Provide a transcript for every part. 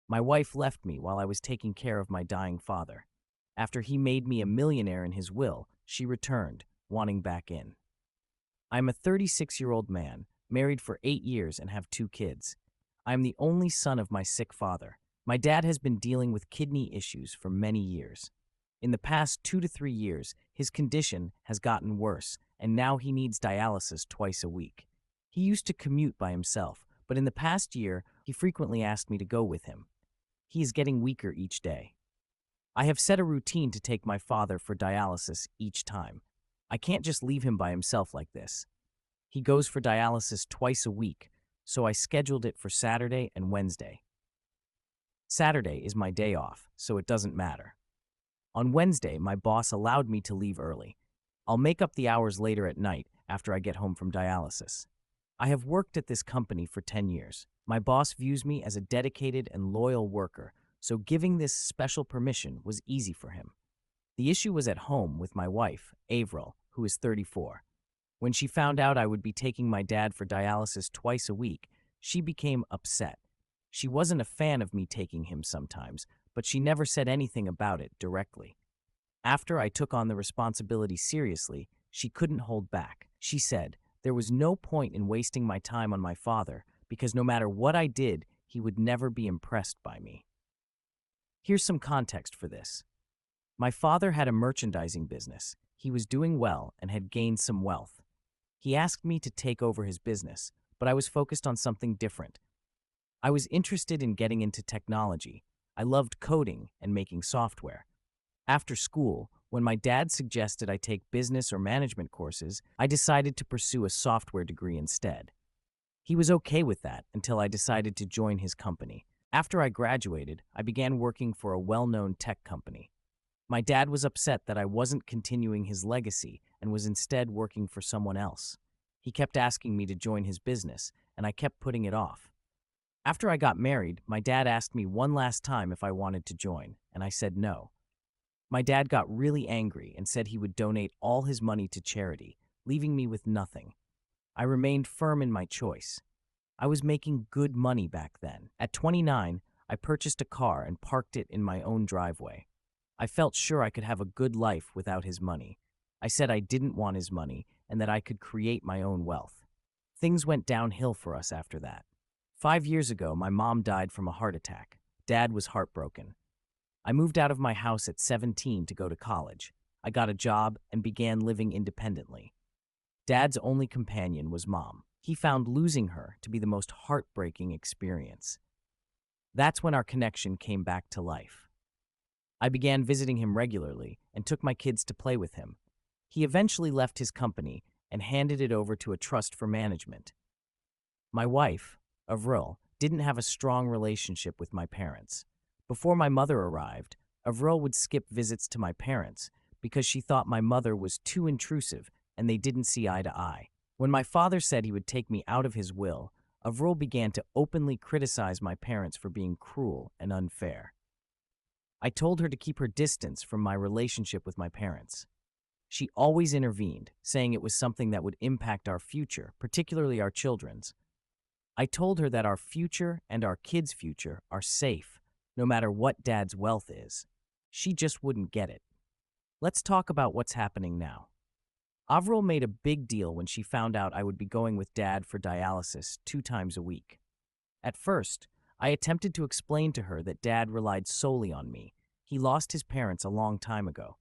My wife left me while I was taking care of my dying father. After he made me a millionaire in his will, she returned, wanting back in. I'm a 36-year-old man, married for 8 years and have 2 kids. I am the only son of my sick father. My dad has been dealing with kidney issues for many years. In the past 2 to 3 years, his condition has gotten worse, and now he needs dialysis twice a week. He used to commute by himself, but in the past year, he frequently asked me to go with him. He is getting weaker each day. I have set a routine to take my father for dialysis each time. I can't just leave him by himself like this. He goes for dialysis twice a week, so I scheduled it for Saturday and Wednesday. Saturday is my day off, so it doesn't matter. On Wednesday, my boss allowed me to leave early. I'll make up the hours later at night after I get home from dialysis. I have worked at this company for 10 years. My boss views me as a dedicated and loyal worker, so giving this special permission was easy for him. The issue was at home with my wife, Avril, who is 34. When she found out I would be taking my dad for dialysis twice a week, she became upset. She wasn't a fan of me taking him sometimes, but she never said anything about it directly. After I took on the responsibility seriously, she couldn't hold back. She said, there was no point in wasting my time on my father because no matter what I did, he would never be impressed by me. Here's some context for this. My father had a merchandising business. He was doing well and had gained some wealth. He asked me to take over his business, but I was focused on something different. I was interested in getting into technology. I loved coding and making software. After school, when my dad suggested I take business or management courses, I decided to pursue a software degree instead. He was okay with that until I decided to join his company. After I graduated, I began working for a well-known tech company. My dad was upset that I wasn't continuing his legacy and was instead working for someone else. He kept asking me to join his business, and I kept putting it off. After I got married, my dad asked me one last time if I wanted to join, and I said no. My dad got really angry and said he would donate all his money to charity, leaving me with nothing. I remained firm in my choice. I was making good money back then. At 29, I purchased a car and parked it in my own driveway. I felt sure I could have a good life without his money. I said I didn't want his money and that I could create my own wealth. Things went downhill for us after that. 5 years ago, my mom died from a heart attack. Dad was heartbroken. I moved out of my house at 17 to go to college. I got a job and began living independently. Dad's only companion was Mom. He found losing her to be the most heartbreaking experience. That's when our connection came back to life. I began visiting him regularly and took my kids to play with him. He eventually left his company and handed it over to a trust for management. My wife, Avril, didn't have a strong relationship with my parents. Before my mother arrived, Avril would skip visits to my parents because she thought my mother was too intrusive and they didn't see eye to eye. When my father said he would take me out of his will, Avril began to openly criticize my parents for being cruel and unfair. I told her to keep her distance from my relationship with my parents. She always intervened, saying it was something that would impact our future, particularly our children's. I told her that our future and our kids' future are safe, no matter what Dad's wealth is. She just wouldn't get it. Let's talk about what's happening now. Avril made a big deal when she found out I would be going with Dad for dialysis 2 times a week. At first, I attempted to explain to her that Dad relied solely on me. He lost his parents a long time ago.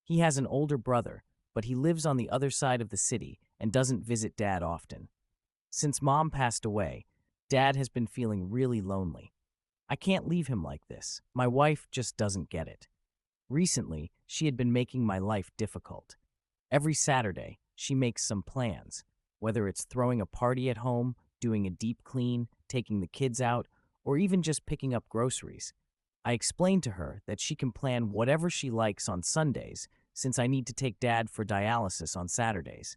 He has an older brother, but he lives on the other side of the city and doesn't visit Dad often. Since Mom passed away, Dad has been feeling really lonely. I can't leave him like this. My wife just doesn't get it. Recently, she had been making my life difficult. Every Saturday, she makes some plans, whether it's throwing a party at home, doing a deep clean, taking the kids out, or even just picking up groceries. I explained to her that she can plan whatever she likes on Sundays since I need to take Dad for dialysis on Saturdays.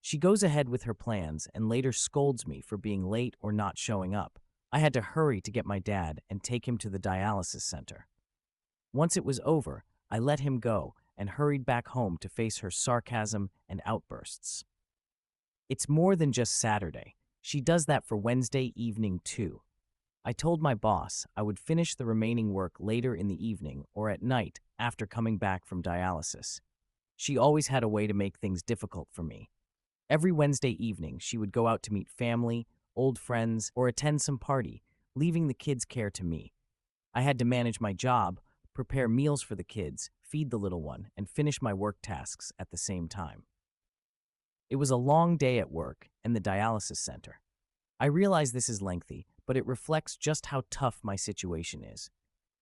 She goes ahead with her plans and later scolds me for being late or not showing up. I had to hurry to get my dad and take him to the dialysis center. Once it was over, I let him go and hurried back home to face her sarcasm and outbursts. It's more than just Saturday. She does that for Wednesday evening too. I told my boss I would finish the remaining work later in the evening or at night after coming back from dialysis. She always had a way to make things difficult for me. Every Wednesday evening, she would go out to meet family, old friends, or attend some party, leaving the kids' care to me. I had to manage my job, prepare meals for the kids, feed the little one, and finish my work tasks at the same time. It was a long day at work and the dialysis center. I realize this is lengthy, but it reflects just how tough my situation is.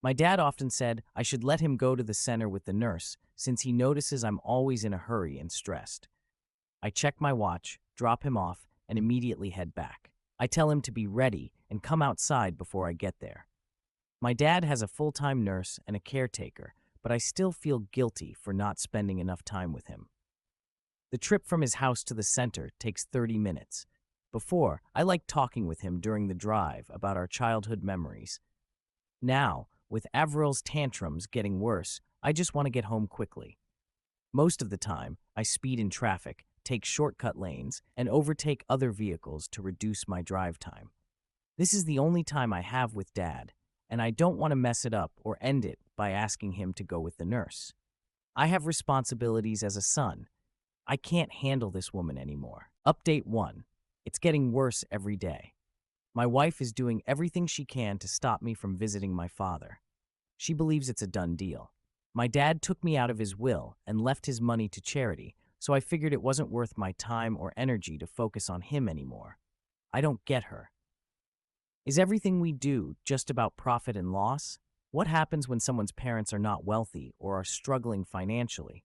My dad often said I should let him go to the center with the nurse since he notices I'm always in a hurry and stressed. I check my watch, drop him off, and immediately head back. I tell him to be ready and come outside before I get there. My dad has a full-time nurse and a caretaker, but I still feel guilty for not spending enough time with him. The trip from his house to the center takes 30 minutes. Before, I liked talking with him during the drive about our childhood memories. Now, with Avril's tantrums getting worse, I just want to get home quickly. Most of the time, I speed in traffic, take shortcut lanes, and overtake other vehicles to reduce my drive time. This is the only time I have with Dad, and I don't want to mess it up or end it by asking him to go with the nurse. I have responsibilities as a son. I can't handle this woman anymore. Update 1. It's getting worse every day. My wife is doing everything she can to stop me from visiting my father. She believes it's a done deal. My dad took me out of his will and left his money to charity, so I figured it wasn't worth my time or energy to focus on him anymore. I don't get her. Is everything we do just about profit and loss? What happens when someone's parents are not wealthy or are struggling financially?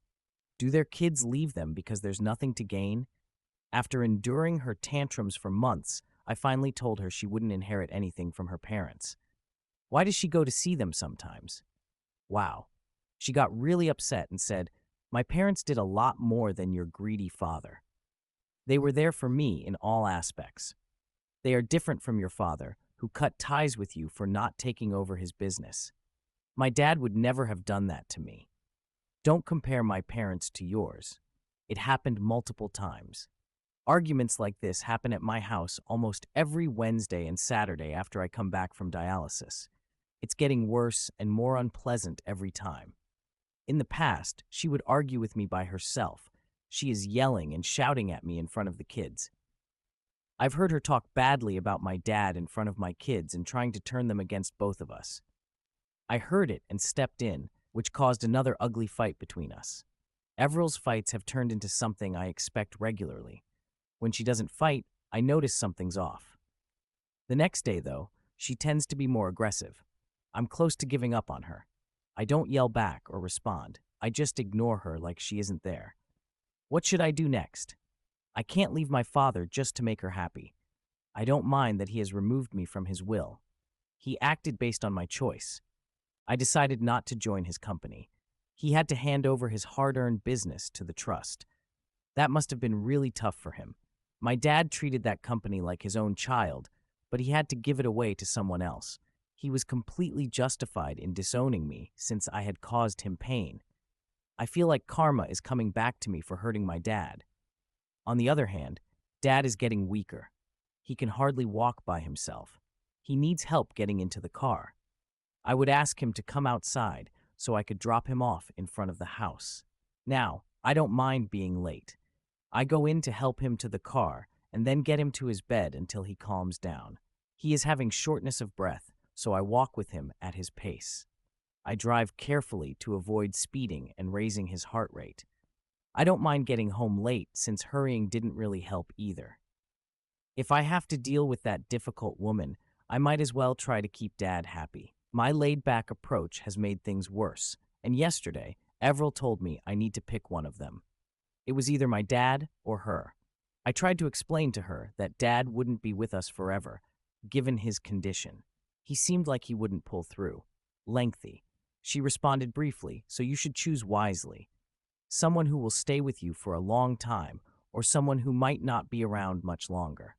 Do their kids leave them because there's nothing to gain? After enduring her tantrums for months, I finally told her she wouldn't inherit anything from her parents. Why does she go to see them sometimes? Wow. She got really upset and said, "My parents did a lot more than your greedy father. They were there for me in all aspects. They are different from your father, who cut ties with you for not taking over his business. My dad would never have done that to me. Don't compare my parents to yours. It happened multiple times. Arguments like this happen at my house almost every Wednesday and Saturday after I come back from dialysis. It's getting worse and more unpleasant every time. In the past, she would argue with me by herself. She is yelling and shouting at me in front of the kids. I've heard her talk badly about my dad in front of my kids and trying to turn them against both of us. I heard it and stepped in, which caused another ugly fight between us. Everill's fights have turned into something I expect regularly. When she doesn't fight, I notice something's off. The next day, though, she tends to be more aggressive. I'm close to giving up on her. I don't yell back or respond. I just ignore her like she isn't there. What should I do next? I can't leave my father just to make her happy. I don't mind that he has removed me from his will. He acted based on my choice. I decided not to join his company. He had to hand over his hard-earned business to the trust. That must have been really tough for him. My dad treated that company like his own child, but he had to give it away to someone else. He was completely justified in disowning me since I had caused him pain. I feel like karma is coming back to me for hurting my dad. On the other hand, Dad is getting weaker. He can hardly walk by himself. He needs help getting into the car. I would ask him to come outside so I could drop him off in front of the house. Now, I don't mind being late. I go in to help him to the car and then get him to his bed until he calms down. He is having shortness of breath, so I walk with him at his pace. I drive carefully to avoid speeding and raising his heart rate. I don't mind getting home late since hurrying didn't really help either. If I have to deal with that difficult woman, I might as well try to keep Dad happy. My laid-back approach has made things worse, and yesterday, Everil told me I need to pick one of them. It was either my dad or her. I tried to explain to her that Dad wouldn't be with us forever, given his condition. He seemed like he wouldn't pull through. Lengthy. She responded briefly, so you should choose wisely. Someone who will stay with you for a long time, or someone who might not be around much longer.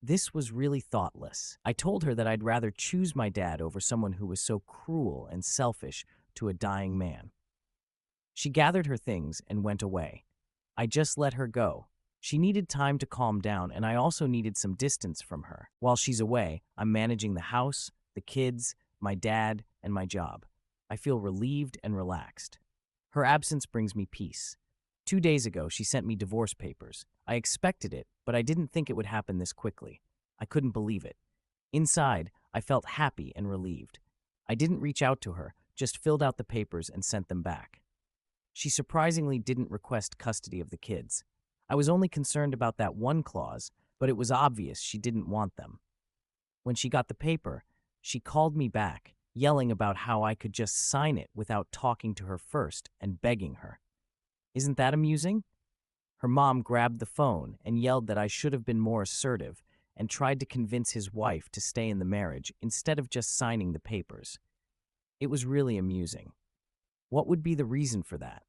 This was really thoughtless. I told her that I'd rather choose my dad over someone who was so cruel and selfish to a dying man. She gathered her things and went away. I just let her go. She needed time to calm down, and I also needed some distance from her. While she's away, I'm managing the house, the kids, my dad, and my job. I feel relieved and relaxed. Her absence brings me peace. 2 days ago, she sent me divorce papers. I expected it, but I didn't think it would happen this quickly. I couldn't believe it. Inside, I felt happy and relieved. I didn't reach out to her, just filled out the papers and sent them back. She surprisingly didn't request custody of the kids. I was only concerned about that one clause, but it was obvious she didn't want them. When she got the paper, she called me back, yelling about how I could just sign it without talking to her first and begging her. Isn't that amusing? Her mom grabbed the phone and yelled that I should have been more assertive and tried to convince his wife to stay in the marriage instead of just signing the papers. It was really amusing. What would be the reason for that?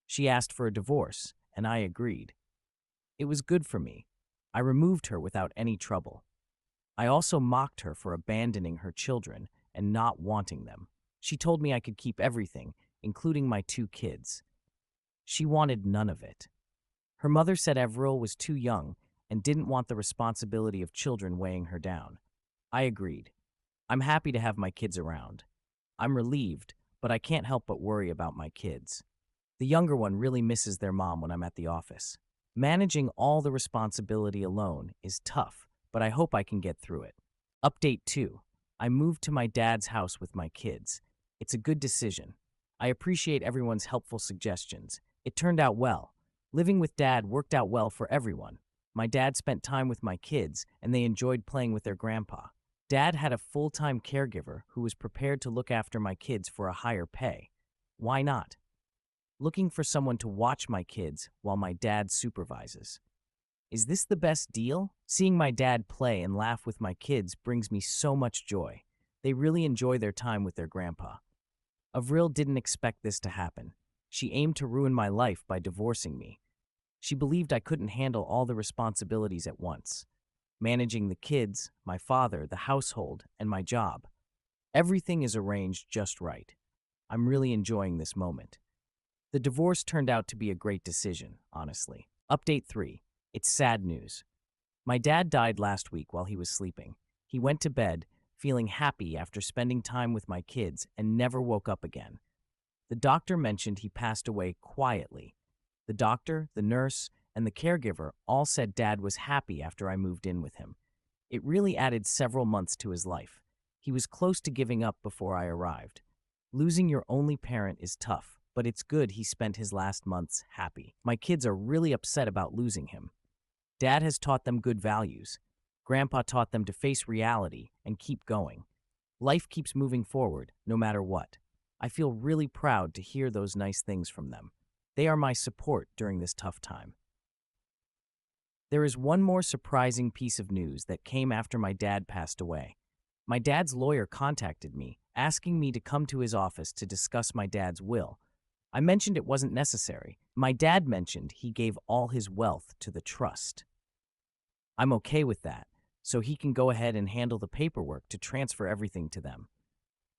She asked for a divorce, and I agreed. It was good for me. I removed her without any trouble. I also mocked her for abandoning her children and not wanting them. She told me I could keep everything, including my 2 kids. She wanted none of it. Her mother said Avril was too young and didn't want the responsibility of children weighing her down. I agreed. I'm happy to have my kids around. I'm relieved, but I can't help but worry about my kids. The younger one really misses their mom when I'm at the office. Managing all the responsibility alone is tough, but I hope I can get through it. Update 2. I moved to my dad's house with my kids. It's a good decision. I appreciate everyone's helpful suggestions. It turned out well. Living with Dad worked out well for everyone. My dad spent time with my kids, and they enjoyed playing with their grandpa. Dad had a full-time caregiver who was prepared to look after my kids for a higher pay. Why not? Looking for someone to watch my kids while my dad supervises. Is this the best deal? Seeing my dad play and laugh with my kids brings me so much joy. They really enjoy their time with their grandpa. Avril didn't expect this to happen. She aimed to ruin my life by divorcing me. She believed I couldn't handle all the responsibilities at once. Managing the kids, my father, the household, and my job. Everything is arranged just right. I'm really enjoying this moment. The divorce turned out to be a great decision, honestly. Update 3. It's sad news. My dad died last week while he was sleeping. He went to bed, feeling happy after spending time with my kids, and never woke up again. The doctor mentioned he passed away quietly. The doctor, the nurse, and the caregiver all said Dad was happy after I moved in with him. It really added several months to his life. He was close to giving up before I arrived. Losing your only parent is tough, but it's good he spent his last months happy. My kids are really upset about losing him. Dad has taught them good values. Grandpa taught them to face reality and keep going. Life keeps moving forward, no matter what. I feel really proud to hear those nice things from them. They are my support during this tough time. There is one more surprising piece of news that came after my dad passed away. My dad's lawyer contacted me, asking me to come to his office to discuss my dad's will. I mentioned it wasn't necessary. My dad mentioned he gave all his wealth to the trust. I'm okay with that, so he can go ahead and handle the paperwork to transfer everything to them.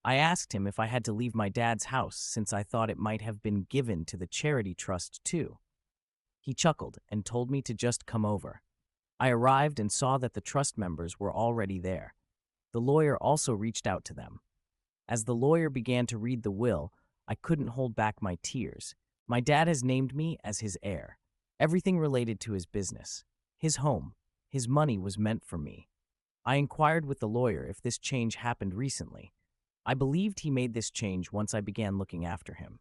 I asked him if I had to leave my dad's house since I thought it might have been given to the charity trust too. He chuckled and told me to just come over. I arrived and saw that the trust members were already there. The lawyer also reached out to them. As the lawyer began to read the will, I couldn't hold back my tears. My dad has named me as his heir. Everything related to his business, his home, his money was meant for me. I inquired with the lawyer if this change happened recently. I believed he made this change once I began looking after him.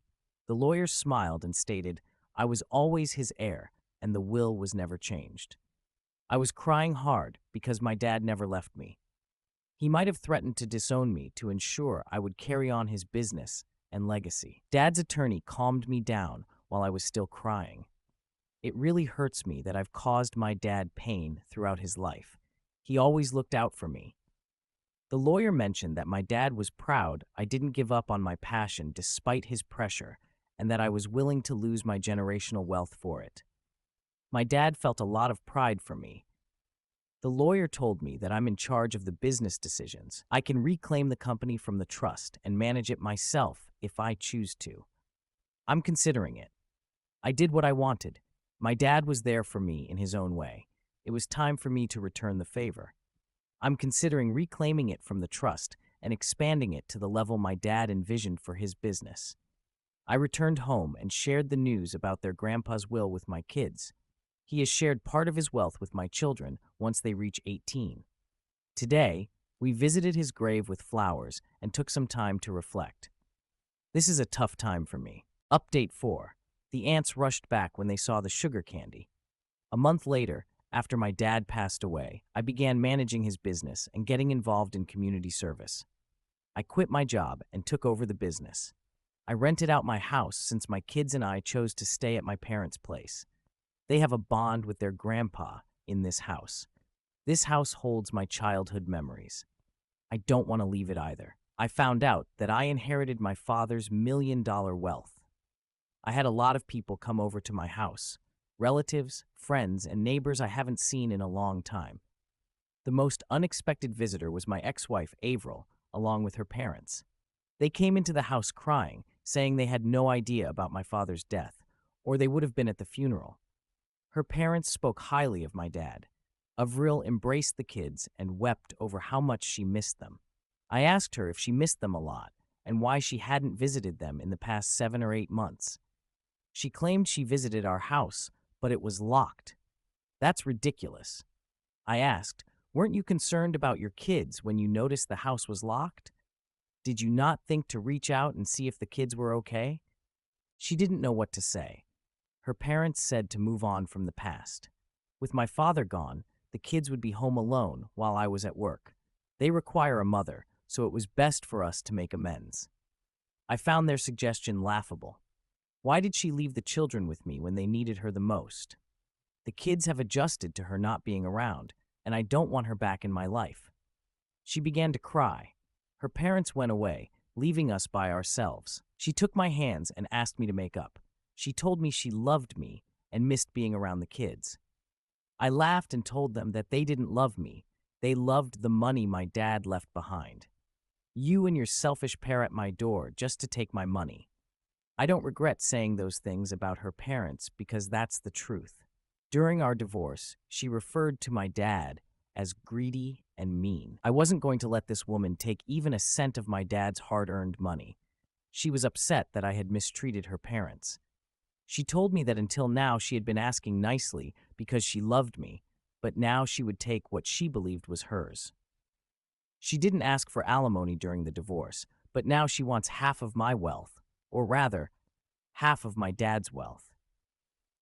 The lawyer smiled and stated, I was always his heir, and the will was never changed. I was crying hard because my dad never left me. He might have threatened to disown me to ensure I would carry on his business and legacy. Dad's attorney calmed me down while I was still crying. It really hurts me that I've caused my dad pain throughout his life. He always looked out for me. The lawyer mentioned that my dad was proud I didn't give up on my passion despite his pressure, and that I was willing to lose my generational wealth for it. My dad felt a lot of pride for me. The lawyer told me that I'm in charge of the business decisions. I can reclaim the company from the trust and manage it myself if I choose to. I'm considering it. I did what I wanted. My dad was there for me in his own way. It was time for me to return the favor. I'm considering reclaiming it from the trust and expanding it to the level my dad envisioned for his business. I returned home and shared the news about their grandpa's will with my kids. He has shared part of his wealth with my children once they reach 18. Today, we visited his grave with flowers and took some time to reflect. This is a tough time for me. Update 4. The ants rushed back when they saw the sugar candy. A month later, after my dad passed away, I began managing his business and getting involved in community service. I quit my job and took over the business. I rented out my house since my kids and I chose to stay at my parents' place. They have a bond with their grandpa in this house. This house holds my childhood memories. I don't want to leave it either. I found out that I inherited my father's $1 million wealth. I had a lot of people come over to my house, relatives, friends, and neighbors I haven't seen in a long time. The most unexpected visitor was my ex-wife, Avril, along with her parents. They came into the house crying, saying they had no idea about my father's death, or they would have been at the funeral. Her parents spoke highly of my dad. Avril embraced the kids and wept over how much she missed them. I asked her if she missed them a lot and why she hadn't visited them in the past 7 or 8 months. She claimed she visited our house, but it was locked. That's ridiculous. I asked, weren't you concerned about your kids when you noticed the house was locked? Did you not think to reach out and see if the kids were okay? She didn't know what to say. Her parents said to move on from the past. With my father gone, the kids would be home alone while I was at work. They require a mother, so it was best for us to make amends. I found their suggestion laughable. Why did she leave the children with me when they needed her the most? The kids have adjusted to her not being around, and I don't want her back in my life. She began to cry. Her parents went away, leaving us by ourselves. She took my hands and asked me to make up. She told me she loved me and missed being around the kids. I laughed and told them that they didn't love me. They loved the money my dad left behind. You and your selfish pair at my door just to take my money. I don't regret saying those things about her parents because that's the truth. During our divorce, she referred to my dad as greedy and mean. I wasn't going to let this woman take even a cent of my dad's hard-earned money. She was upset that I had mistreated her parents. She told me that until now she had been asking nicely because she loved me, but now she would take what she believed was hers. She didn't ask for alimony during the divorce, but now she wants half of my wealth, or rather, half of my dad's wealth.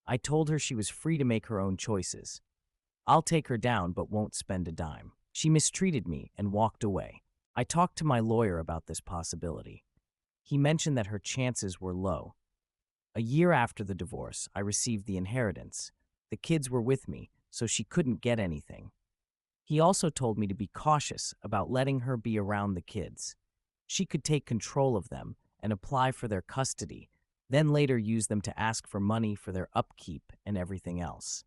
I told her she was free to make her own choices. I'll take her down but won't spend a dime. She mistreated me and walked away. I talked to my lawyer about this possibility. He mentioned that her chances were low. A year after the divorce, I received the inheritance. The kids were with me, so she couldn't get anything. He also told me to be cautious about letting her be around the kids. She could take control of them and apply for their custody, then later use them to ask for money for their upkeep and everything else.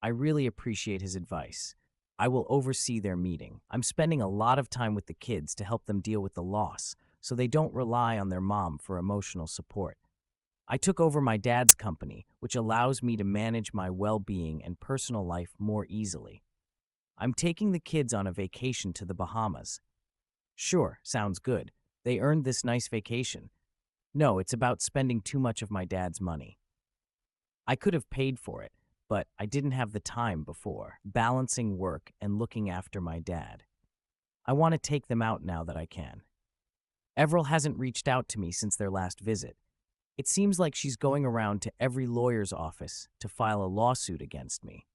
I really appreciate his advice. I will oversee their meeting. I'm spending a lot of time with the kids to help them deal with the loss, so they don't rely on their mom for emotional support. I took over my dad's company, which allows me to manage my well-being and personal life more easily. I'm taking the kids on a vacation to the Bahamas. Sure, sounds good. They earned this nice vacation. No, it's about spending too much of my dad's money. I could have paid for it, but I didn't have the time before, balancing work and looking after my dad. I want to take them out now that I can. Avril hasn't reached out to me since their last visit. It seems like she's going around to every lawyer's office to file a lawsuit against me.